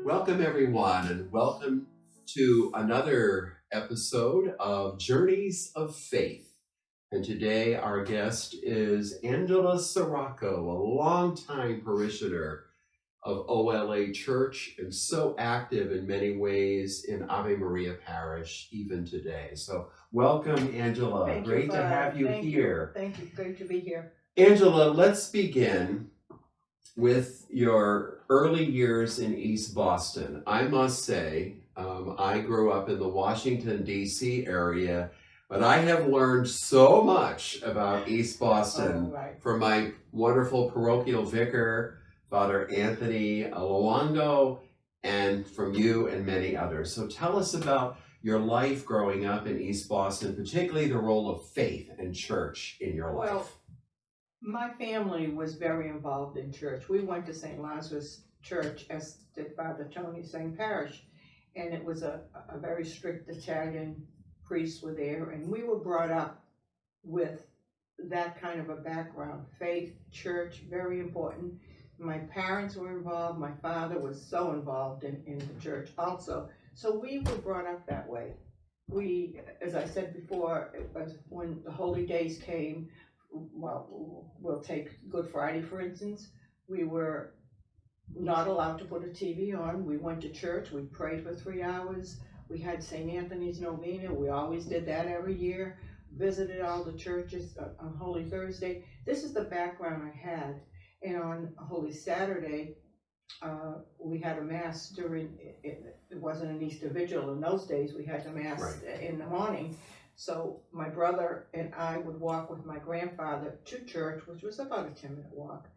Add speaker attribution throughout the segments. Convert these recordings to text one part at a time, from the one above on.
Speaker 1: Welcome, everyone, and welcome to another episode of Journeys of Faith. And today our guest is Angela Siraco, a longtime parishioner of OLA Church and so active in many ways in Ave Maria Parish even today. So welcome, Angela. Great to have you here.
Speaker 2: Thank you. Great to be here.
Speaker 1: Angela, let's begin with your early years in East Boston. I must say, I grew up in the Washington, D.C. area, but I have learned so much about East Boston from my wonderful parochial vicar, Father Anthony Luongo, and from you and many others. So tell us about your life growing up in East Boston, particularly the role of faith and church in your life.
Speaker 2: Well, my family was very involved in church. We went to St. Lazarus Church, as did Father Tony St. Parish, and it was a very strict Italian priests were there, and we were brought up with that kind of a background. Faith, church, very important. My parents were involved. My father was so involved in the church also. So we were brought up that way. We, as I said before, it was when the holy days came. Well, we'll take Good Friday, for instance. We were not allowed to put a TV on. We went to church. We prayed for 3 hours. We had St. Anthony's Novena. We always did that every year. Visited all the churches on Holy Thursday. This is the background I had. And on Holy Saturday, we had a mass during, it wasn't an Easter Vigil in those days. We had the mass in the morning. So my brother and I would walk with my grandfather to church, which was about a 10-minute walk.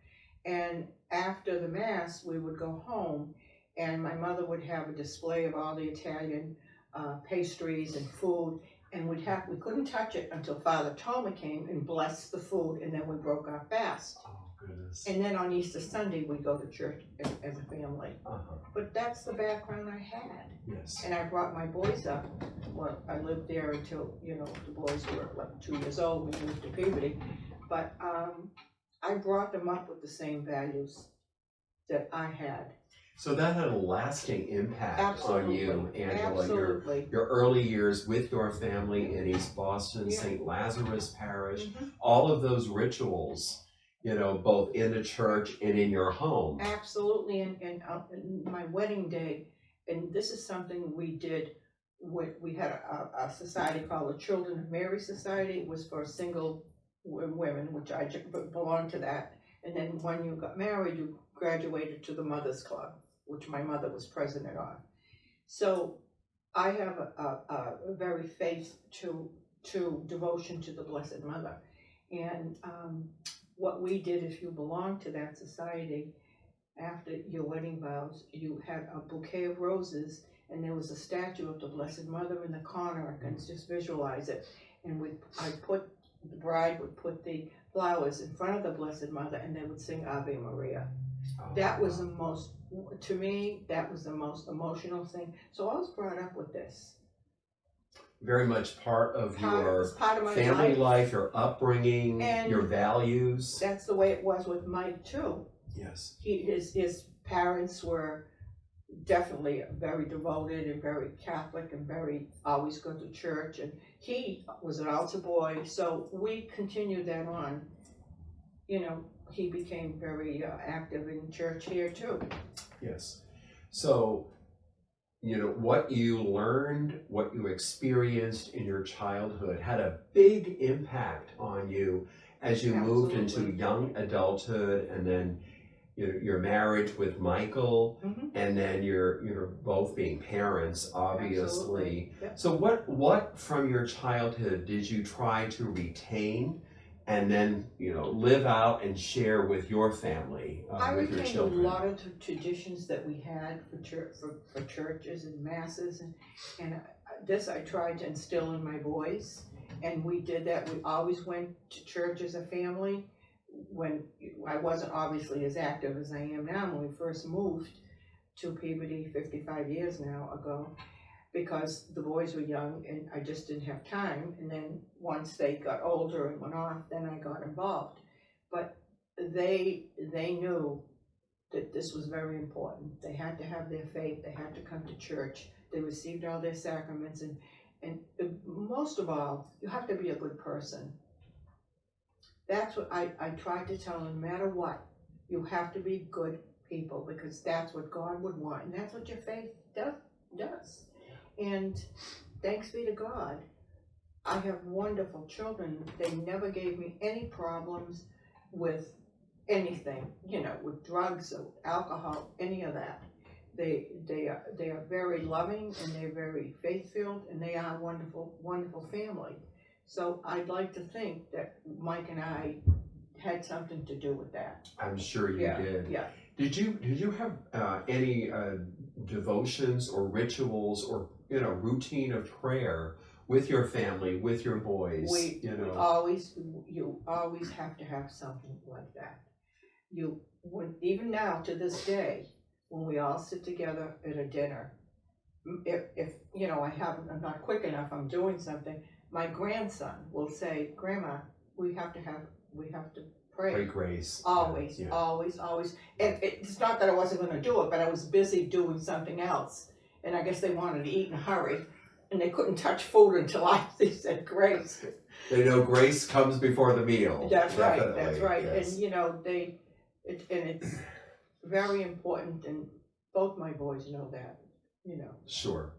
Speaker 2: And after the mass, we would go home, and my mother would have a display of all the Italian pastries and food, and we couldn't touch it until Father Toma came and blessed the food, and then we broke our fast.
Speaker 1: Oh, goodness.
Speaker 2: And then on Easter Sunday, we go to church as a family. But that's the background I had.
Speaker 1: Yes.
Speaker 2: And I brought my boys up. Well, I lived there until, the boys were like 2 years old. We moved to Peabody. But I brought them up with the same values that I had.
Speaker 1: So that had a lasting impact on you, Angela.
Speaker 2: Absolutely.
Speaker 1: Your early years with your family in East Boston, St. Lazarus Parish, all of those rituals, both in the church and in your home.
Speaker 2: Absolutely. And my wedding day, and this is something we did. We had a society called the Children of Mary Society. It was for single women, which I belonged to that. And then when you got married, you graduated to the Mothers Club, which my mother was president of. So I have a very faith to devotion to the Blessed Mother. And what we did, if you belonged to that society, after your wedding vows, you had a bouquet of roses, and there was a statue of the Blessed Mother in the corner. I can just visualize it. And the bride would put the flowers in front of the Blessed Mother, and they would sing Ave Maria. That was to me, that was the most emotional thing. So I was brought up with this.
Speaker 1: Very much part of your
Speaker 2: my
Speaker 1: family life, your upbringing, and your values.
Speaker 2: That's the way it was with Mike too.
Speaker 1: Yes.
Speaker 2: His parents were definitely very devoted and very Catholic and very always go to church, and he was an altar boy, so we continued that on. He became very active in church here too.
Speaker 1: Yes. So, what you learned, what you experienced in your childhood had a big impact on you as you moved into young adulthood, and then your marriage with Michael, and then you're both being parents, obviously.
Speaker 2: Yep.
Speaker 1: So what from your childhood did you try to retain and then live out and share with your family, with your children?
Speaker 2: A lot of the traditions that we had for churches and masses, and this I tried to instill in my boys, and we did that. We always went to church as a family. When I wasn't obviously as active as I am now, when we first moved to Peabody 55 years now ago, because the boys were young and I just didn't have time. And then once they got older and went off, then I got involved. But they knew that this was very important. They had to have their faith, they had to come to church, they received all their sacraments, and most of all, you have to be a good person. That's what I tried to tell them, no matter what, you have to be good people, because that's what God would want, and that's what your faith does. And thanks be to God, I have wonderful children. They never gave me any problems with anything, with drugs or alcohol, any of that. They are very loving, and they're very faith-filled, and they are a wonderful, wonderful family. So I'd like to think that Mike and I had something to do with that.
Speaker 1: I'm sure you did.
Speaker 2: Yeah.
Speaker 1: Did you have any devotions or rituals or routine of prayer with your family, with your boys?
Speaker 2: You always have to have something like that. Even now to this day, when we all sit together at a dinner, if I'm not quick enough, I'm doing something, my grandson will say, "Grandma, we have to pray."
Speaker 1: Pray grace.
Speaker 2: Always,
Speaker 1: Yeah.
Speaker 2: always. And it's not that I wasn't going to do it, but I was busy doing something else. And I guess they wanted to eat in a hurry, and they couldn't touch food until they said grace.
Speaker 1: They know grace comes before the meal.
Speaker 2: That's
Speaker 1: Definitely.
Speaker 2: right. That's right.
Speaker 1: Yes.
Speaker 2: And it's very important, and both my boys know that.
Speaker 1: Sure.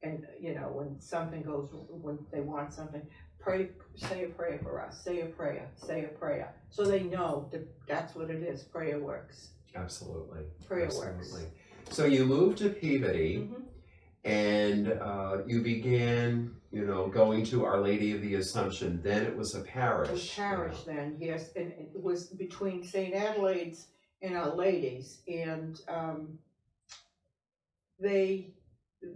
Speaker 2: And when something goes, when they want something, pray, say a prayer for us, say a prayer, so they know that's what it is. Prayer works.
Speaker 1: Absolutely.
Speaker 2: Prayer
Speaker 1: Absolutely.
Speaker 2: works.
Speaker 1: So you moved to Peabody,
Speaker 2: Mm-hmm.
Speaker 1: and you began, going to Our Lady of the Assumption. Then it was a parish.
Speaker 2: It was parish then, yes, and it was between St. Adelaide's and Our Lady's, and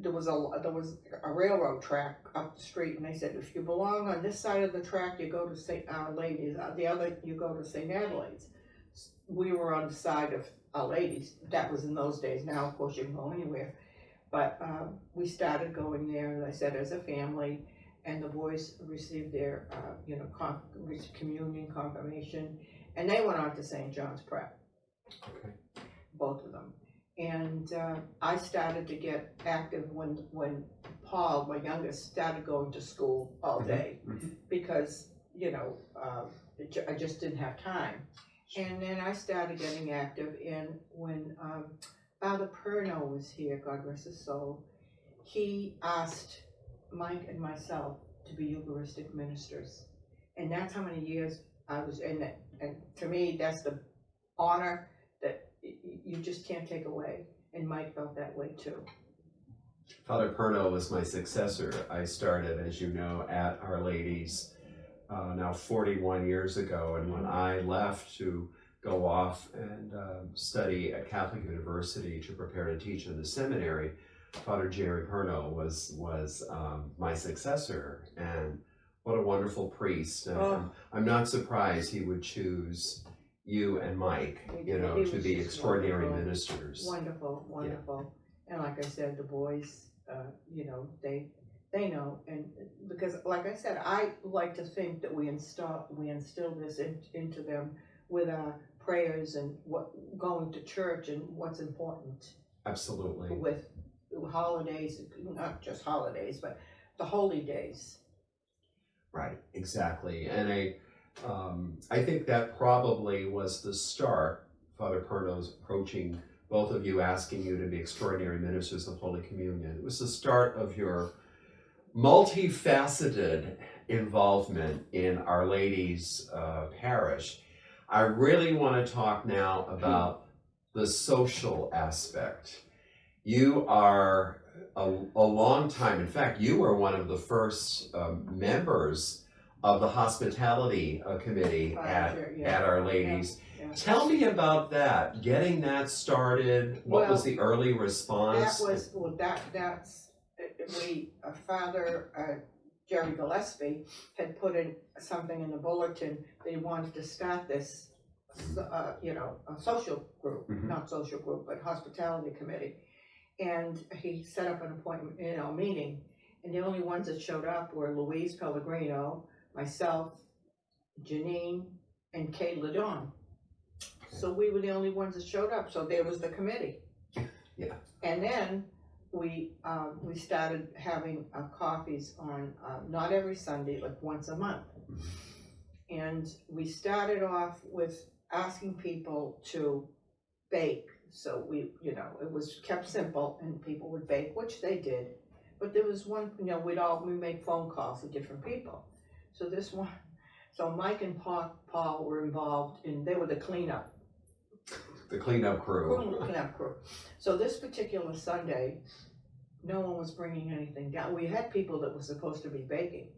Speaker 2: there was a railroad track up the street, and they said if you belong on this side of the track, you go to St. Our Lady's. The other, you go to St. Adelaide's. We were on the side of Our Lady's. That was in those days. Now, of course, you can go anywhere. But we started going there, as I said, as a family, and the boys received their, communion, confirmation, and they went on to St. John's Prep.
Speaker 1: Okay.
Speaker 2: Both of them. And I started to get active when Paul, my youngest, started going to school all day, because I just didn't have time. And then I started getting active when Father Perno was here, God rest his soul. He asked Mike and myself to be Eucharistic ministers, and that's how many years I was in it. And to me, that's the honor that you just can't take away, and Mike felt that way too.
Speaker 1: Father Perno was my successor. I started, as you know, at Our Lady's now 41 years ago, and when I left to go off and study at Catholic University to prepare to teach in the seminary, Father Jerry Perno was my successor, and what a wonderful priest. I'm not surprised he would choose you and Mike, to be extraordinary ministers.
Speaker 2: Wonderful. Yeah. And like I said, the boys, they know, and because, like I said, I like to think that we instill this into them with our prayers and going to church and what's important.
Speaker 1: Absolutely.
Speaker 2: With holidays, not just holidays, but the holy days.
Speaker 1: Right, exactly. And I think that probably was the start, Father Perno's approaching both of you, asking you to be extraordinary ministers of Holy Communion. It was the start of your multifaceted involvement in Our Lady's parish. I really want to talk now about the social aspect. You are a long time, in fact, you were one of the first members of the hospitality committee at Our Lady's. Yeah. Tell me about that, getting that started. What was the early response?
Speaker 2: Father Jerry Gillespie had put in something in the bulletin that he wanted to start this, a social group, not social group, but hospitality committee. And he set up an appointment, meeting, and the only ones that showed up were Louise Pellegrino, myself, Janine, and Kay Ladon. So we were the only ones that showed up, so there was the committee.
Speaker 1: Yeah.
Speaker 2: And then we started having coffees on, not every Sunday, like once a month. And we started off with asking people to bake. So we, it was kept simple and people would bake, which they did. But there was one, we make phone calls to different people. So so Mike and Paul were involved they were the cleanup.
Speaker 1: The cleanup crew.
Speaker 2: Cleanup crew. So this particular Sunday, no one was bringing anything down. We had people that were supposed to be baking.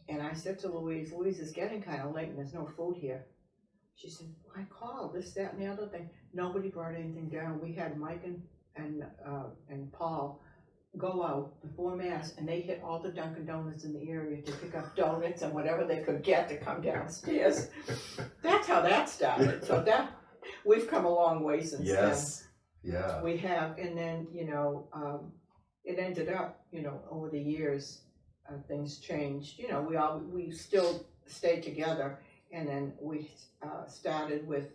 Speaker 2: And I said to Louise, it's getting kind of late and there's no food here. She said, I called this, that, and the other thing. Nobody brought anything down. We had Mike and Paul go out before Mass, and they hit all the Dunkin' Donuts in the area to pick up donuts and whatever they could get to come downstairs. That's how that started. So we've come a long way since then.
Speaker 1: Yes. Yeah.
Speaker 2: We have, and then, it ended up, over the years, things changed. We still stayed together, and then we started with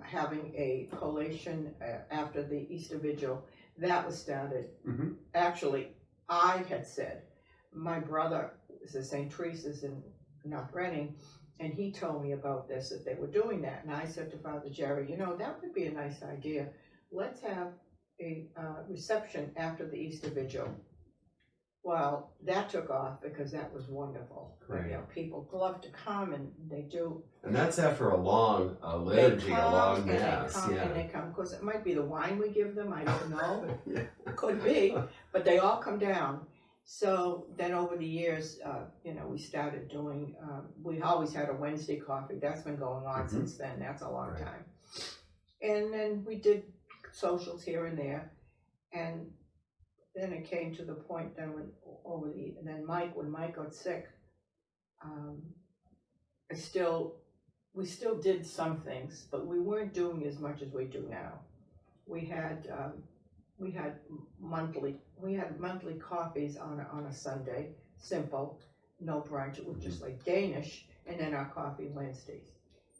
Speaker 2: having a collation after the Easter Vigil. That was started.
Speaker 1: Mm-hmm.
Speaker 2: Actually, I had said, my brother is at St. Teresa's in North Reading, and he told me about this, that they were doing that. And I said to Father Jerry, that would be a nice idea. Let's have a reception after the Easter Vigil. Well, that took off because that was wonderful.
Speaker 1: Right.
Speaker 2: People love to come, and they do.
Speaker 1: And that's after a long liturgy, a long Mass.
Speaker 2: And they come. Of course, it might be the wine we give them. I don't know.
Speaker 1: Yeah.
Speaker 2: Could be. But they all come down. So then over the years, we started doing, we always had a Wednesday coffee. That's been going on since then. That's a long time. And then we did socials here and there. And then it came to the point then when Mike got sick, we still did some things, but we weren't doing as much as we do now. We had monthly coffees on a Sunday, simple, no brunch. It was just like Danish, and then our coffee Wednesdays.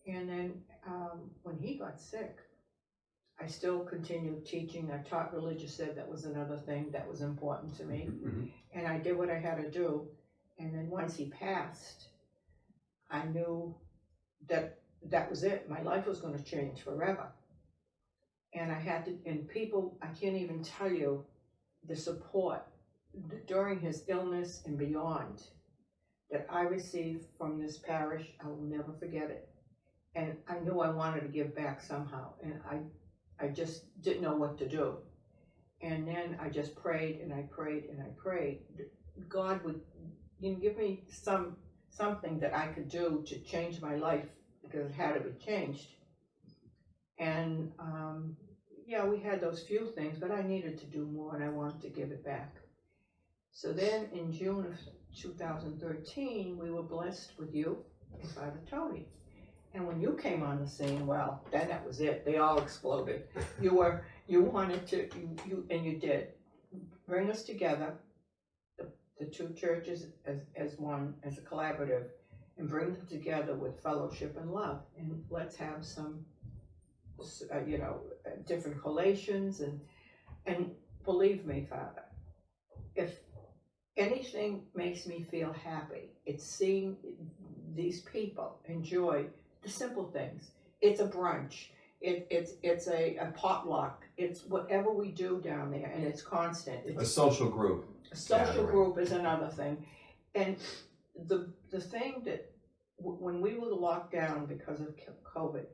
Speaker 2: And then when he got sick, I still continued teaching. I taught religious ed. That was another thing that was important to me.
Speaker 1: Mm-hmm.
Speaker 2: And I did what I had to do. And then once he passed, I knew that was it. My life was going to change forever. And people, I can't even tell you the support during his illness and beyond that I received from this parish. I will never forget it. And I knew I wanted to give back somehow. And I just didn't know what to do. And then I just prayed and I prayed and I prayed. God would give me something that I could do to change my life, because it had to be changed. And we had those few things, but I needed to do more and I wanted to give it back. So then in June of 2013, we were blessed with you and Father Tony. And when you came on the scene, well, then that was it. They all exploded. You wanted to, and you did, bring us together, the two churches as one, as a collaborative, and bring them together with fellowship and love. And let's have some, different collations. And believe me, Father, if anything makes me feel happy, it's seeing these people enjoy the simple things. It's a brunch. It's a potluck. It's whatever we do down there, and it's constant. It's
Speaker 1: a social group.
Speaker 2: A social group is another thing. And the thing that when we were locked down because of COVID,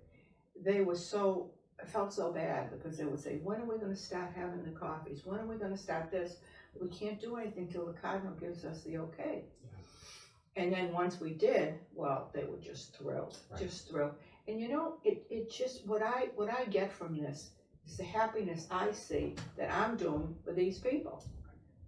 Speaker 2: I felt so bad, because they would say, when are we going to start having the coffees? When are we going to start this? We can't do anything till the Cardinal gives us the okay. And then once we did, well, they were just thrilled, just thrilled. And it just, what I get from this is the happiness I see that I'm doing for these people,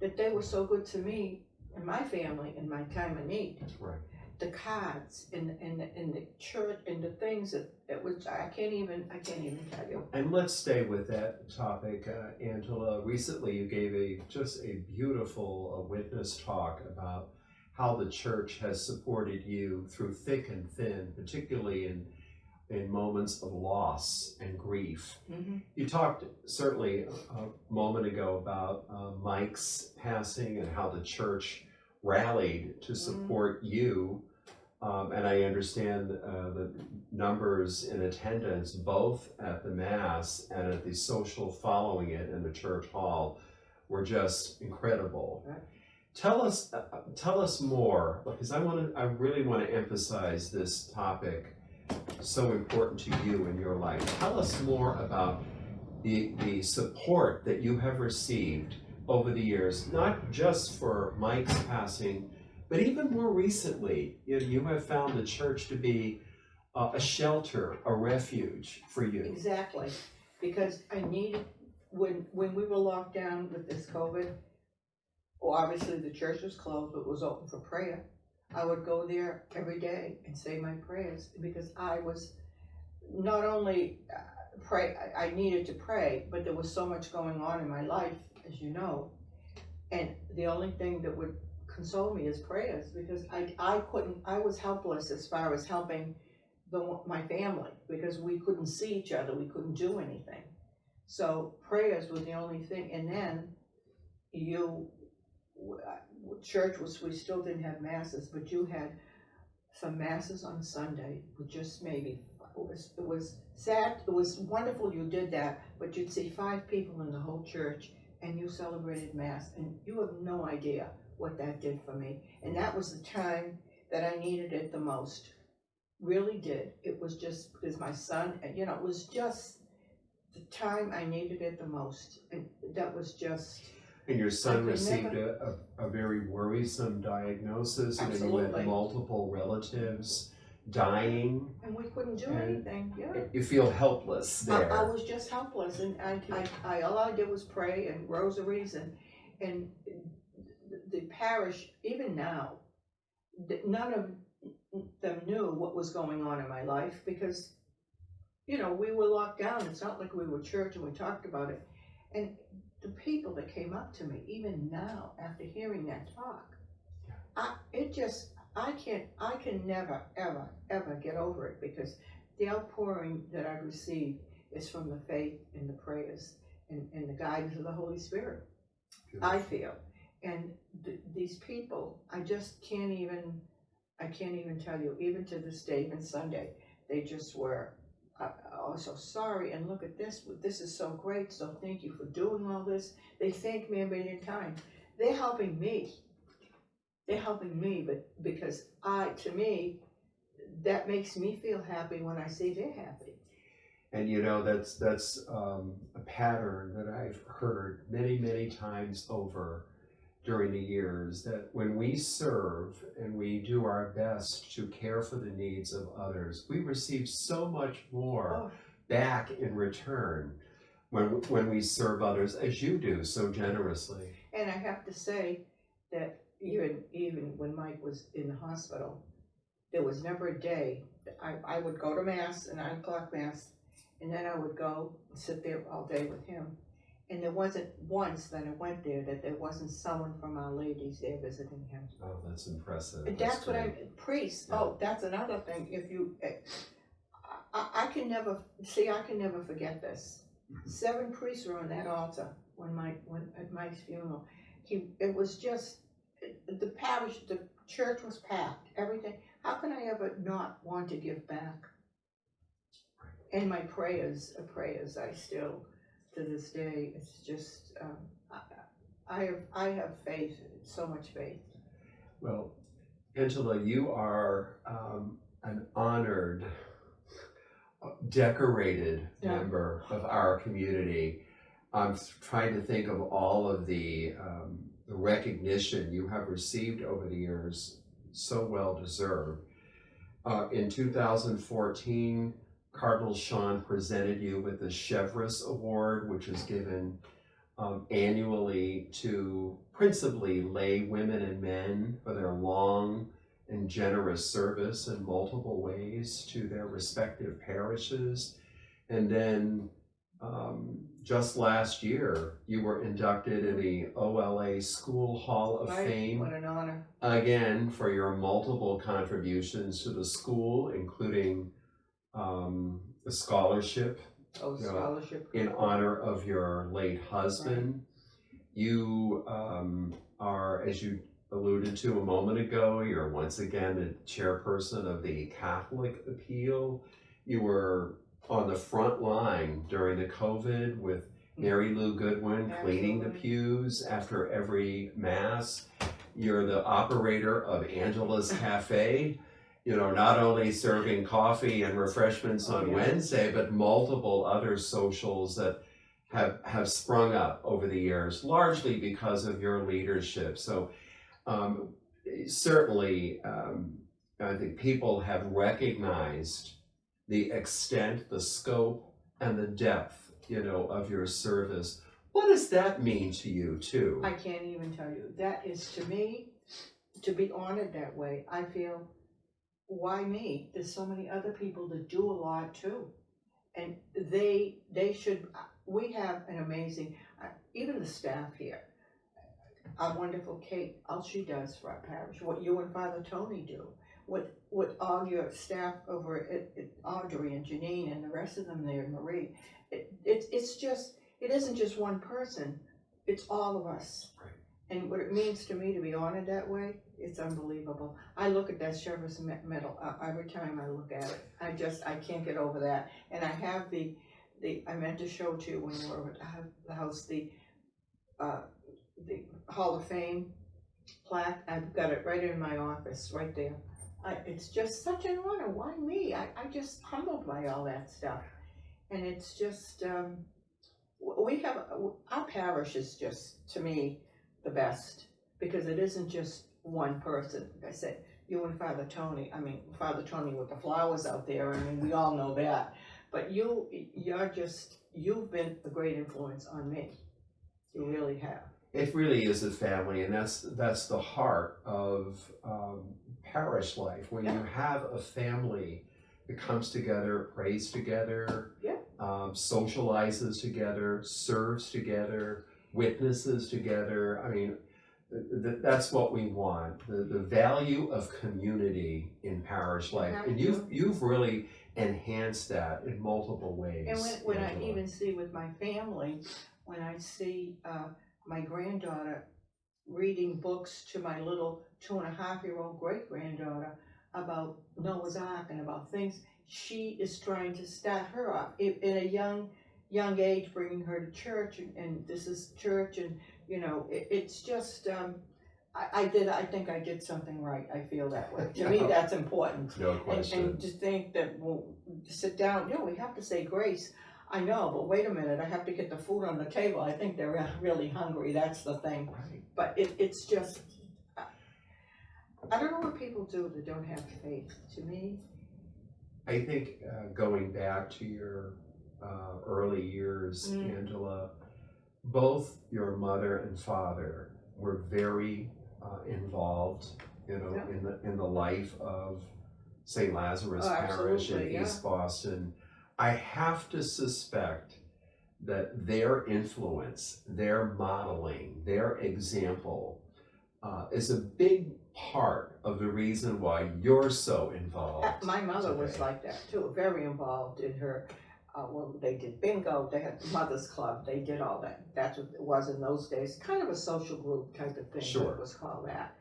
Speaker 2: that they were so good to me and my family in my time of need.
Speaker 1: Right.
Speaker 2: The cards and the church and the things that was, I can't even tell you.
Speaker 1: And let's stay with that topic, Angela. Recently, you gave just a beautiful witness talk about how the church has supported you through thick and thin, particularly in moments of loss and grief.
Speaker 2: Mm-hmm.
Speaker 1: You talked certainly a moment ago about Mike's passing and how the church rallied to support you. And I understand the numbers in attendance, both at the Mass and at the social following it in the church hall, were just incredible.
Speaker 2: Right.
Speaker 1: Tell us more, because I really want to emphasize this topic, so important to you in your life. Tell us more about the support that you have received over the years, not just for Mike's passing, but even more recently. You have found the church to be a shelter, a refuge for you.
Speaker 2: Exactly, because I needed, when we were locked down with this COVID, well, obviously the church was closed, but it was open for prayer. I would go there every day and say my prayers, because I was not only I needed to pray, but there was so much going on in my life, as you know, and the only thing that would console me is prayers, because I was helpless as far as helping my family, because we couldn't see each other, we couldn't do anything. So prayers were the only thing, and then church was, we still didn't have masses, but you had some masses on Sunday with just maybe, it was sad, it was wonderful you did that, but you'd see 5 people in the whole church and you celebrated Mass, and you have no idea what that did for me. And that was the time that I needed it the most, really did. It was just because my son, it was just the time I needed it the most, and that was just.
Speaker 1: And your son received a very worrisome diagnosis, and you had multiple relatives dying.
Speaker 2: And we couldn't do anything,
Speaker 1: You feel helpless there.
Speaker 2: I was just helpless, and I all I did was pray and rosaries, and the parish, even now, none of them knew what was going on in my life, because, we were locked down. It's not like we were church and we talked about it. And the people that came up to me, even now, after hearing that talk, I can never, ever, ever get over it, because the outpouring that I've received is from the faith and the prayers and the guidance of the Holy Spirit. Beautiful. I feel. And these people, I can't even tell you, even to this day, even Sunday, they just were, oh, so sorry, and look at this is so great, so thank you for doing all this. They thank me a million times. They're helping me, but because to me, that makes me feel happy when I see they're happy.
Speaker 1: And that's a pattern that I've heard many, many times over during the years, that when we serve and we do our best to care for the needs of others, we receive so much more back in return when we serve others, as you do so generously.
Speaker 2: And I have to say that even when Mike was in the hospital, there was never a day that I would go to Mass, a 9 o'clock Mass, and then I would go and sit there all day with him. And there wasn't once that I went there that there wasn't someone from Our Lady's there visiting him.
Speaker 1: Oh, that's impressive.
Speaker 2: And that's what priests, that's another thing. If you, I can never forget this. 7 priests were on that altar at Mike's funeral. It was just, the parish, the church was packed, everything. How can I ever not want to give back? And my prayers, I still, to this day, it's just, I have faith, so much faith.
Speaker 1: Well, Angela, you are an honored, decorated member of our community. I'm trying to think of all of the recognition you have received over the years, so well deserved. In 2014, Cardinal Sean presented you with the Chevres Award, which is given annually to principally lay women and men for their long and generous service in multiple ways to their respective parishes. And then just last year, you were inducted in the OLA School Hall of Fame.
Speaker 2: What an honor.
Speaker 1: Again, for your multiple contributions to the school, including a scholarship
Speaker 2: Oh,
Speaker 1: you know,
Speaker 2: scholarship.
Speaker 1: in honor of your late husband. You are, as you alluded to a moment ago, you're once again the chairperson of the Catholic Appeal. You were on the front line during the COVID with Mary Lou Goodwin cleaning the
Speaker 2: Absolutely.
Speaker 1: pews after every mass. You're the operator of Angela's Cafe, not only serving coffee and refreshments
Speaker 2: Oh,
Speaker 1: on
Speaker 2: yeah.
Speaker 1: Wednesday, but multiple other socials that have sprung up over the years, largely because of your leadership. So certainly, I think people have recognized the extent, the scope, and the depth, of your service. What does that mean to you, too?
Speaker 2: I can't even tell you. That is, to me, to be honored that way, I feel, why me? There's so many other people that do a lot too. And they should, we have an amazing, even the staff here, our wonderful Kate, all she does for our parish, what you and Father Tony do, what all your staff over at Audrey and Janine and the rest of them there, Marie, it's just, it isn't just one person, it's all of us.
Speaker 1: Right.
Speaker 2: And what it means to me to be honored that way, it's unbelievable. I look at that Sheriff's Medal every time I look at it. I can't get over that. And I have I meant to show to you when we were at the house, the Hall of Fame plaque. I've got it right in my office, right there. It's just such an honor. Why me? I just humbled by all that stuff. And it's just, we have, our parish is just, to me, the best, because it isn't just one person. Like I said, you and Father Tony with the flowers out there, we all know that. But you've been a great influence on me. You really have.
Speaker 1: It really is a family, and that's the heart of parish life. When you have a family that comes together, prays together, socializes together, serves together, witnesses together. That's what we want. The value of community in parish life, and you've really enhanced that in multiple ways.
Speaker 2: And when I even see with my family, when I see my granddaughter reading books to my little 2.5-year-old great-granddaughter about Noah's Ark and about things, she is trying to start her off in a young age, bringing her to church, and this is church, and it's just, I think I did something right. I feel that way. To me, that's important.
Speaker 1: No question.
Speaker 2: And to think that we'll sit down, we have to say grace. I know, but wait a minute, I have to get the food on the table. I think they're really hungry, that's the thing.
Speaker 1: Right.
Speaker 2: But it's just, I don't know what people do that don't have faith. To me,
Speaker 1: I think going back to your early years, Angela, both your mother and father were very involved, in the life of St. Lazarus Parish in East Boston. I have to suspect that their influence, their modeling, their example is a big part of the reason why you're so involved.
Speaker 2: My mother was like that too, very involved in her. They did bingo, they had the Mothers Club, they did all that. That's what it was in those days, kind of a social group type of thing.
Speaker 1: Sure.
Speaker 2: It was called that.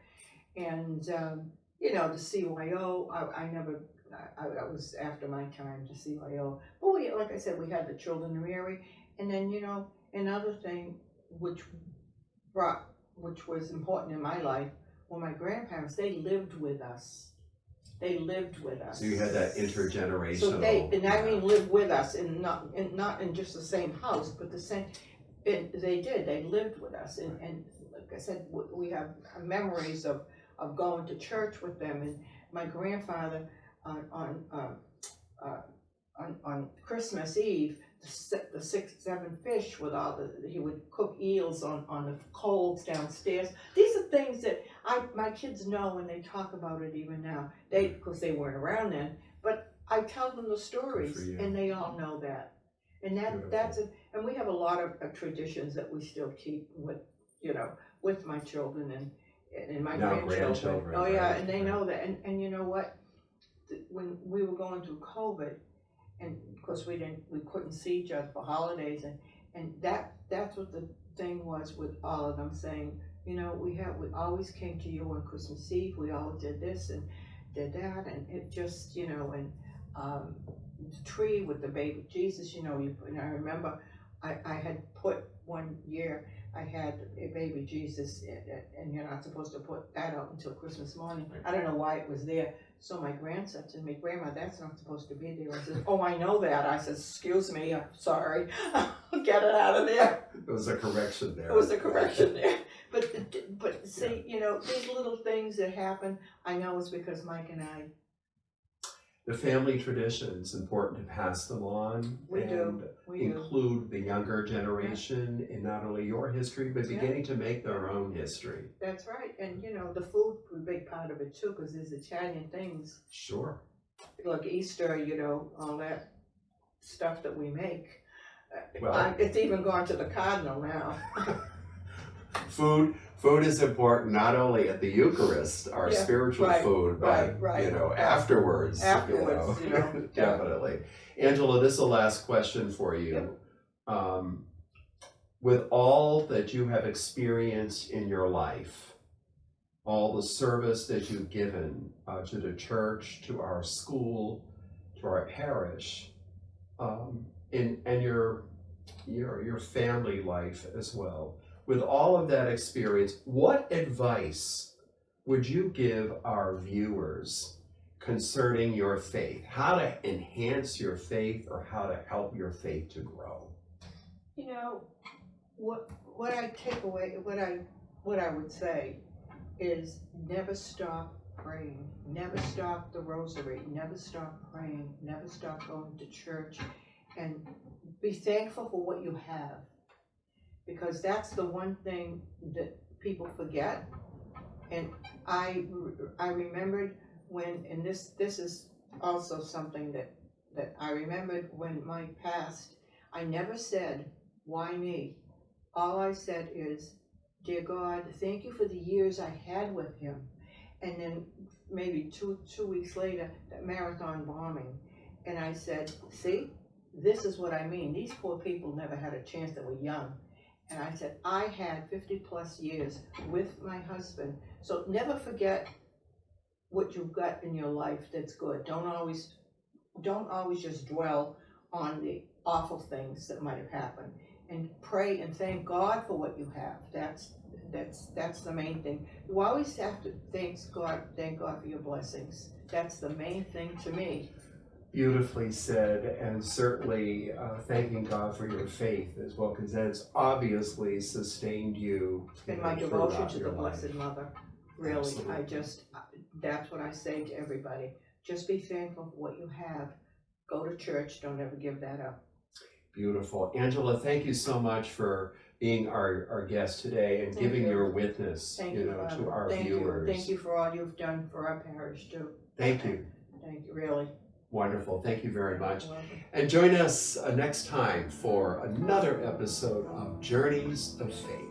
Speaker 2: And, the CYO, I was after my time to CYO. But like I said, we had the Children of Mary. And then, another thing which was important in my life, were my grandparents, they lived with us.
Speaker 1: So you had that intergenerational.
Speaker 2: So live with us, and not in just the same house, but the same. They lived with us, and like I said, we have memories of going to church with them. And my grandfather on Christmas Eve, the 6-7 fish with he would cook eels on the coals downstairs. These are things that my kids know, and they talk about it even now. Because they weren't around then, but I tell them the stories, and they all know that. And that's it. And we have a lot of traditions that we still keep with my children and my grandchildren. Oh yeah, and they know that. And you know what? When we were going through COVID, and of course we couldn't see each other for holidays, and that's what the thing was with all of them saying, you know, we always came to you on Christmas Eve, we all did this and did that, and it just, you know, and the tree with the baby Jesus, you know, and I remember I had put one year, I had a baby Jesus, and you're not supposed to put that out until Christmas morning. I don't know why it was there. So my grandson said to me, Grandma, that's not supposed to be there. I said, oh, I know that. I said, excuse me, I'm sorry. Get it out of there.
Speaker 1: There was a correction there.
Speaker 2: There was a correction there. But see, you know, these little things that happen, I know it's because Mike and I.
Speaker 1: The family tradition's important to pass them on.
Speaker 2: We do.
Speaker 1: Include the younger generation in not only your history, but beginning to make their own history.
Speaker 2: That's right. And, you know, the food was a big part of it, too, because there's Italian things.
Speaker 1: Sure.
Speaker 2: Like Easter, you know, all that stuff that we make.
Speaker 1: Well,
Speaker 2: it's even gone to the cardinal now.
Speaker 1: Food is important not only at the Eucharist, our spiritual food, but you know, afterwards.
Speaker 2: Afterwards, you know,
Speaker 1: definitely. Angela, this is the last question for you. Yep. With all that you have experienced in your life, all the service that you've given to the church, to our school, to our parish, and your family life as well. With all of that experience, what advice would you give our viewers concerning your faith? How to enhance your faith or how to help your faith to grow?
Speaker 2: You know, what I take away, what I would say is never stop praying. Never stop the rosary. Never stop praying. Never stop going to church. And be thankful for what you have. Because that's the one thing that people forget. And I remembered when, and this is also something that I remembered when Mike passed, I never said, why me? All I said is, dear God, thank you for the years I had with him. And then maybe two weeks later, that marathon bombing. And I said, see, this is what I mean. These poor people never had a chance that were young. And I said, I had 50 plus years with my husband. So never forget what you've got in your life that's good. Don't always just dwell on the awful things that might have happened. And pray and thank God for what you have. That's the main thing. You always have to thank God for your blessings. That's the main thing to me.
Speaker 1: Beautifully said, and certainly thanking God for your faith as well, because that's obviously sustained you.
Speaker 2: And my devotion to the Blessed Mother, really. Absolutely. That's what I say to everybody. Just be thankful for what you have. Go to church, don't ever give that up.
Speaker 1: Beautiful. Angela, thank you so much for being our guest today and giving your witness to our viewers.
Speaker 2: Thank you for all you've done for our parish too.
Speaker 1: Thank you.
Speaker 2: Thank you, really.
Speaker 1: Wonderful. Thank you very much. And join us next time for another episode of Journeys of Faith.